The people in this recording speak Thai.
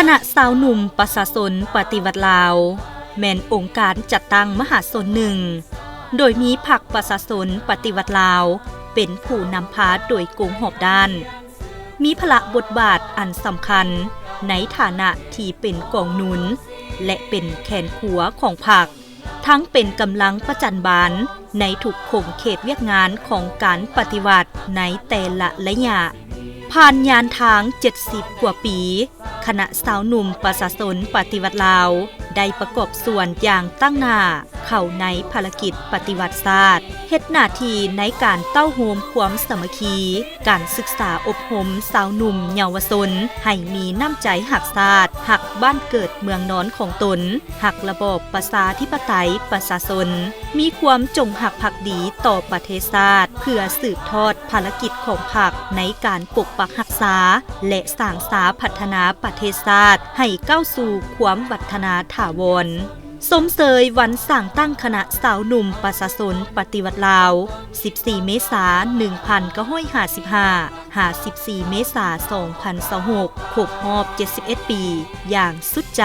คณะสาวหนุ่มประชาชนปฏิวัติลาวแม่นองค์การจัดตั้งมหาชนหนึ่งโดยมีพรรคประชาชนปฏิวัติลาวเป็นผู้นำพาโดยกงหอบด้านมีพละบทบาทอันสำคัญในฐานะที่เป็นกองหนุนและเป็นแขนขัวของพรรคทั้งเป็นกำลังประจันบานในทุกขงเขตเวียกงานของการปฏิวัติในแต่ละระยะผ่านยานทาง70กว่าปีคณะสาวหนุ่มประชาชนปฏิวัติลาวได้ประกอบส่วนอย่างตั้งหน้าเข้าในภารกิจปฏิวัติศาสตร์เฮ็ดหน้าที่ในการเต้าโฮมความสามัคคีการศึกษาอบรมสาวหนุ่มเยาวชนให้มีน้ำใจหักชาติหักบ้านเกิดเมืองนอนของตนหักระบอบประชาธิปไตยประชาชนมีความจงหักภักดีต่อประเทศชาติเพื่อสืบทอดภารกิจของพรรคในการปกปักรักษาและสร้างสาพัฒนาประเทศชาติให้ก้าวสู่ความวัฒนาถาวรสมเสยวันสร้างตั้งคณะสาวหนุ่มประชาชนปฏิวัติลาว14เมษายน1955 54เมษายน2026ครบรอบ71ปีอย่างสุดใจ